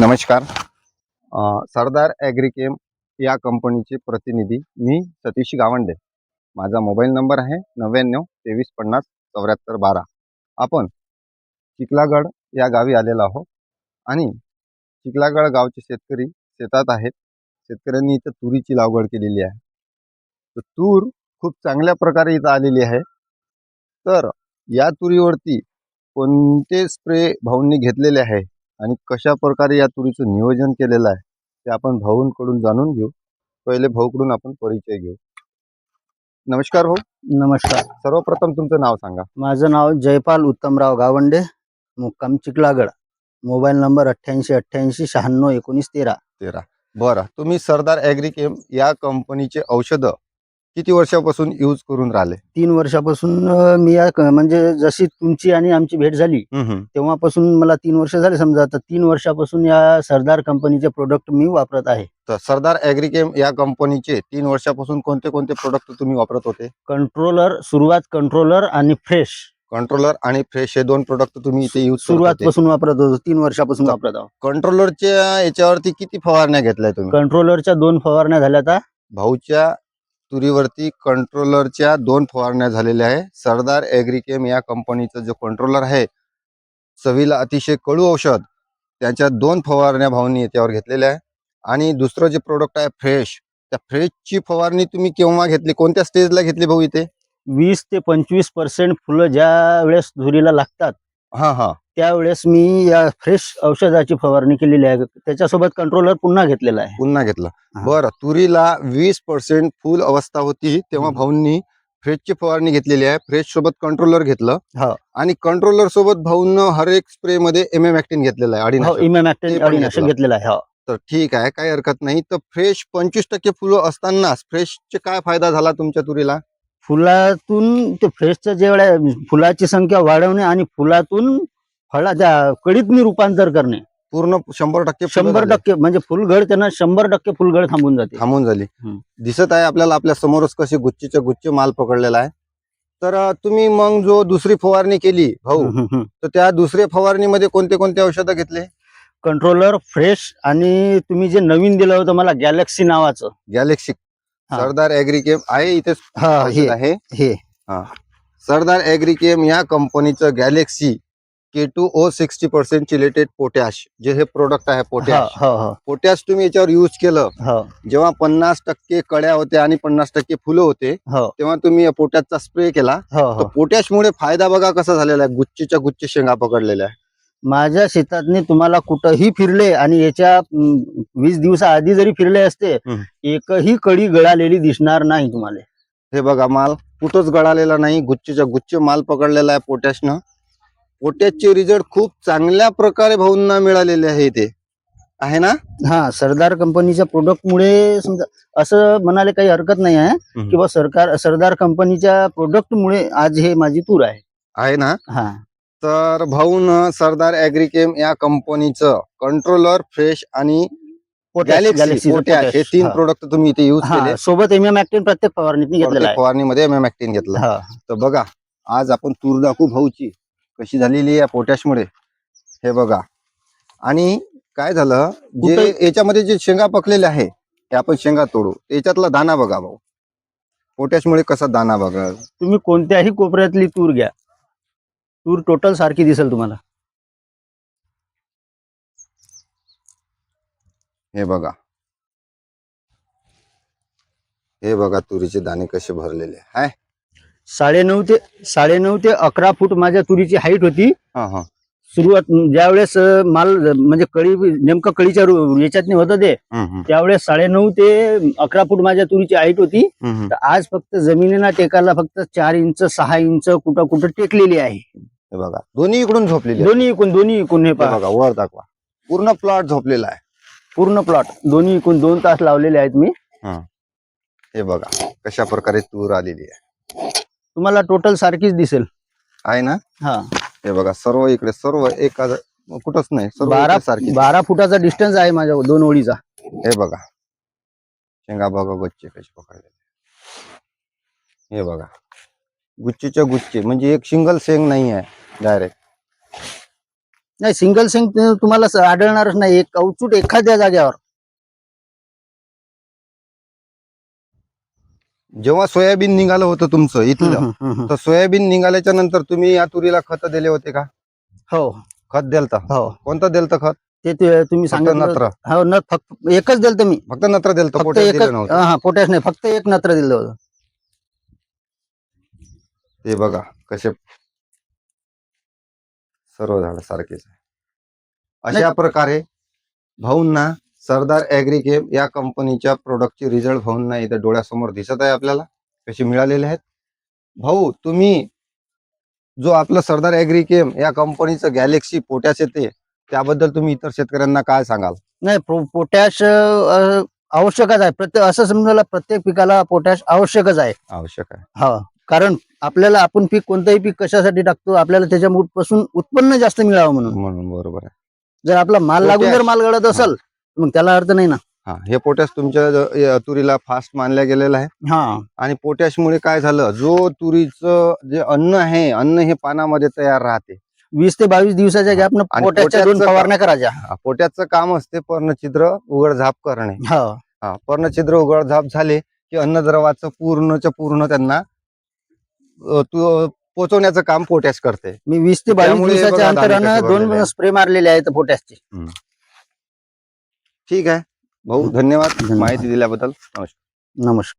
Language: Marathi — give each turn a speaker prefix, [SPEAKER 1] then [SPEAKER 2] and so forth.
[SPEAKER 1] नमस्कार. सरदार ॲग्रिकेम या कंपनीचे प्रतिनिधी मी सतीश गावंडे. माझा मोबाईल नंबर आहे 99 23 50 74 12. आपण चिखलागड या गावी आलेलो आहोत आणि चिखलागड गावचे शेतकरी शेतात आहेत. शेतकऱ्यांनी इथं तुरीची लागवड केलेली आहे. तर तूर खूप चांगल्या प्रकारे इथं आलेली आहे. तर या तुरीवरती कोणते स्प्रे भाऊंनी घेतलेले आहे आणि कशा प्रकारे या तुरीचं नियोजन केलेलं आहे ते आपण भाऊंकडून जाणून घेऊ. पहिले भाऊकडून आपण परिचय घेऊ. नमस्कार भाऊ.
[SPEAKER 2] नमस्कार.
[SPEAKER 1] सर्वप्रथम तुमचं नाव सांगा.
[SPEAKER 2] माझं नाव जयपाल उत्तमराव गावंडे, मुक्काम चिखलागड. Mobile number 88 96 96 19 13.
[SPEAKER 1] बरं, तुम्ही सरदार ॲग्रिकेम या कंपनीचे औषधं किती वर्षापासून यूज करून राहिले?
[SPEAKER 2] 3 वर्षापासून मी म्हणजे जशी तुमची आणि आमची भेट झाली तेव्हापासून मला 3 वर्ष झाले समजा. आता 3 वर्षापासून या सरदार कंपनीचे प्रोडक्ट मी वापरत आहे.
[SPEAKER 1] तर सरदार ॲग्रिकेम या कंपनीचे 3 वर्षापासून कोणते कोणते प्रोडक्ट तुम्ही वापरत होते?
[SPEAKER 2] कंट्रोलर आणि फ्रेश.
[SPEAKER 1] कंट्रोलर आणि फ्रेश हे 2 प्रोडक्ट तुम्ही इथे यूज
[SPEAKER 2] सुरुवातपासून वापरत होतो. 3 वर्षापासून वापरत आहोत.
[SPEAKER 1] कंट्रोलरच्या याच्यावरती किती फवारण्या घेतल्या तुम्ही?
[SPEAKER 2] कंट्रोलरच्या 2 फवारण्या झाल्या. आता
[SPEAKER 1] भाऊच्या तुरीवरती कंट्रोलरच्या 2 फवारण्या झालेल्या आहे. सरदार ॲग्रिकेम या कंपनीचं जो कंट्रोलर आहे, चवीला अतिशय कडू औषध, त्याच्या 2 फवारण्या भाऊंनी याच्यावर घेतलेल्या आहे. आणि दुसरं जे प्रोडक्ट आहे फ्रेश, त्या फ्रेशची फवारणी तुम्ही केव्हा घेतली, कोणत्या स्टेजला घेतली भाऊ? इथे
[SPEAKER 2] 20 ते 25% फुलं ज्या वेळेस तुरीला लागतात त्यावेळेस मी या फ्रेश औषधाची फवारणी केलेली आहे. त्याच्यासोबत कंट्रोलर पुन्हा घेतलेला आहे.
[SPEAKER 1] पुन्हा घेतला. बरं, तुरीला 20% फुल अवस्था होती तेव्हा भाऊंनी फ्रेशची फवारणी घेतलेली आहे. फ्रेश सोबत कंट्रोलर घेतलं आणि कंट्रोलर सोबत भाऊंना हर एक स्प्रे मध्ये एमएमॅक्टिन घेतलेला आहे.
[SPEAKER 2] अडीनाशक घेतलेला आहे.
[SPEAKER 1] तर ठीक आहे, काही हरकत नाही. तर फ्रेश 25% फुलं असताना फ्रेशचे काय फायदा झाला तुमच्या तुरीला?
[SPEAKER 2] फुलातून ते फ्रेशच्या जेवढ्या फुलाची संख्या वाढवणे आणि फुलातून फळाच्या कडीत रूपांतर करणे.
[SPEAKER 1] पूर्ण
[SPEAKER 2] 100% म्हणजे फुलगड त्यांना 100% फुलगड थांबून
[SPEAKER 1] झाली. दिसत आहे आपल्याला आपल्या समोरच कसे गुच्छीचे गुच्छ माल पकडलेला आहे. तर तुम्ही मग जो दुसरी फवारणी केली भाऊ, तर त्या दुसऱ्या फवारणीमध्ये कोणते कोणते औषधं घेतले?
[SPEAKER 2] कंट्रोलर, फ्रेश आणि तुम्ही जे नवीन दिलं होतं मला गॅलेक्सी नावाचं.
[SPEAKER 1] गॅलेक्सी सरदार ॲग्रिकेम आहे इथे आहे हे. सरदार ॲग्रिकेम या कंपनीचं गॅलेक्सी K2O 60% चिलेटेड पोटॅश जे हे प्रोडक्ट आहे. पोटॅश तुम्ही याच्यावर यूज केलं जेव्हा 50% कळ्या होत्या आणि 50% फुलं होते तेव्हा तुम्ही पोटॅशचा स्प्रे केला. पोटॅशमुळे फायदा बघा कसा झालेला आहे. गुच्छीच्या गुच्छ शेंगा पकडलेल्या आहे.
[SPEAKER 2] माझ्या शेतातनी तुम्हाला कुठंही फिरले आणि याच्या 20 दिवसाआधी जरी फिरले असते एकही कडी गळालेली दिसणार नाही तुम्हाला.
[SPEAKER 1] हे बघा, माल कुठंच गळालेला नाही, गुच्छीच्या गुच्छ माल पकडलेला आहे पोटॅशनं. पोटॅशचे रिझल्ट खूप चांगल्या प्रकारे भाऊंना मिळालेले आहे. ते आहे ना.
[SPEAKER 2] सरदार कंपनीच्या प्रोडक्ट मुळे समजा असं म्हणाले काही हरकत नाही आहे किंवा सरदार कंपनीच्या प्रोडक्ट मुळे आज हे माझी तूर आहे
[SPEAKER 1] ना. तर भाऊन सरदार ॲग्रिकेम या कंपनीचं कंट्रोलर, फ्रेश आणि गॅलेक्सी पोटॅश हे 3 प्रोडक्ट तुम्ही इथे यूज केले.
[SPEAKER 2] सोबत एमएमॅक्टिन प्रत्येक
[SPEAKER 1] फवारणीमध्ये एमएमॅक्टिन घेतलं. तर बघा, आज आपण तूर दाखवू भाऊची कशी झालेली आहे पोटॅशमुळे. हे बघा, आणि काय झालं, जे याच्यामध्ये जे शेंगा पकलेले आहे ते आपण शेंगा तोडू, याच्यातला दाना बघा भाऊ. पोटॅशमुळे कसा दाना बघा.
[SPEAKER 2] तुम्ही कोणत्याही कोपऱ्यातली तूर घ्या, तूर टोटल सारखी दिसेल तुम्हाला.
[SPEAKER 1] हे बघा, हे बघा तुरीचे दाणे कसे भरलेले आहे.
[SPEAKER 2] 9.5 ते 11 फूट माझ्या तुरीची हाईट होती. सुरुवात ज्यावेळेस माल म्हणजे कळी नेमकं कळीच्या याच्यात होतं ते त्यावेळेस 9.5 ते 11 फूट माझ्या तुरीची हाईट होती. तर आज फक्त जमिनीला टेकायला फक्त 4 इंच 6 इंच कुठं कुठं टेकलेली आहे.
[SPEAKER 1] हे बघा, दोन्ही इकडून झोपलेली,
[SPEAKER 2] दोन्ही इकून हे
[SPEAKER 1] बघा, वर दाखवा. पूर्ण प्लॉट झोपलेला आहे.
[SPEAKER 2] पूर्ण प्लॉट दोन्ही इकून 2 तास लावलेले आहेत मी.
[SPEAKER 1] हे बघा कशा प्रकारे तूर आलेली आहे.
[SPEAKER 2] तुम्हाला टोटल सारखीच दिसेल
[SPEAKER 1] आहे ना. हे बघा, सर्व इकडे सर्व एका कुठंच नाही,
[SPEAKER 2] 12 फुटाचा डिस्टन्स आहे माझ्या 2 ओळीचा.
[SPEAKER 1] हे बघा, शेंगा बघा गुच्छे कसे पकडले. हे बघा, गुच्छीच्या गुच्छे म्हणजे एक सिंगल शेंग नाही आहे, डायरेक्ट
[SPEAKER 2] नाही, सिंगल सिंग तुम्हाला आढळणारच नाही, एक अवचूट एखाद्या जागेवर.
[SPEAKER 1] जेव्हा सोयाबीन निघालं होतं तुमचं इथलं,
[SPEAKER 2] हम्म, हम्म, हम्म.
[SPEAKER 1] तर सोयाबीन निघाल्याच्या नंतर तुम्ही या तुरीला खत दिले होते का?
[SPEAKER 2] हो
[SPEAKER 1] खत दिलतं.
[SPEAKER 2] हो,
[SPEAKER 1] कोणतं दिलतं खत?
[SPEAKER 2] तुम्ही
[SPEAKER 1] फक्त
[SPEAKER 2] सांगितलं.
[SPEAKER 1] नत्र.
[SPEAKER 2] हो, फक्त एकच दिलं मी.
[SPEAKER 1] फक्त नत्र दिलतं,
[SPEAKER 2] फक्त
[SPEAKER 1] पोटॅश
[SPEAKER 2] एकच.
[SPEAKER 1] दिलं नव्हतं.
[SPEAKER 2] हा, पोटॅश नाही, फक्त एक नत्र दिलं होतं.
[SPEAKER 1] ते बघा कसे सर्व झाड सारखेच आहे. अशा प्रकारे भाऊंना सरदार ॲग्रीकेम या कंपनीच्या प्रोडक्टचे रिझल्ट भाऊंना इथे डोळ्यासमोर दिसत आहे आपल्याला कसे मिळालेले आहेत. भाऊ, तुम्ही जो आपलं सरदार ॲग्रीकेम या कंपनीचं गॅलेक्सी पोटॅश येते, त्याबद्दल तुम्ही इतर शेतकऱ्यांना काय सांगाल?
[SPEAKER 2] नाही, पोटॅश आवश्यकच आहे. असं समजायला प्रत्येक पिकाला पोटॅश आवश्यकच आहे.
[SPEAKER 1] आवश्यक आहे.
[SPEAKER 2] हा, कारण आपल्याला आपण पीक कोणतंही पीक कशासाठी टाकतो, आपल्याला त्याच्यापासून उत्पन्न जास्त मिळावं म्हणून.
[SPEAKER 1] म्हणून बरोबर आहे.
[SPEAKER 2] जर आपला माल लागून जर माल गळत असेल मग त्याला अर्थ नाही ना.
[SPEAKER 1] हा, हे पोटॅश तुमच्या तुरीला फास्ट मानल्या गेलेलं आहे.
[SPEAKER 2] हा,
[SPEAKER 1] आणि पोटॅशमुळे काय झालं, जो तुरीचं जे अन्न आहे, अन्न हे पानामध्ये तयार राहते.
[SPEAKER 2] 20 ते 22 दिवसाच्या गॅपनं
[SPEAKER 1] आणि
[SPEAKER 2] पोटॅशच्या 2
[SPEAKER 1] पोटॅशचं
[SPEAKER 2] फवारण्या करायच्या.
[SPEAKER 1] पोटॅशचं काम असते पर्णछिद्र उघडझाप करणे.
[SPEAKER 2] हा,
[SPEAKER 1] पर्णछिद्र उघडझाप झाले की अन्नद्रवाचं पूर्णच्या पूर्ण त्यांना पोचवण्याचं काम पोटॅश करते.
[SPEAKER 2] मी 20 ते 22
[SPEAKER 1] त्यामुळे
[SPEAKER 2] दिवसाच्या
[SPEAKER 1] बघा दाणे
[SPEAKER 2] अंतरानं
[SPEAKER 1] कसे भरलेले
[SPEAKER 2] 2
[SPEAKER 1] आहेत.
[SPEAKER 2] स्प्रे मारलेले आहेत पोटॅशचे.
[SPEAKER 1] ठीक आहे भाऊ, धन्यवाद
[SPEAKER 2] धन्यवाद.
[SPEAKER 1] माहिती दिल्याबद्दल. नमस्कार.
[SPEAKER 2] नमस्कार.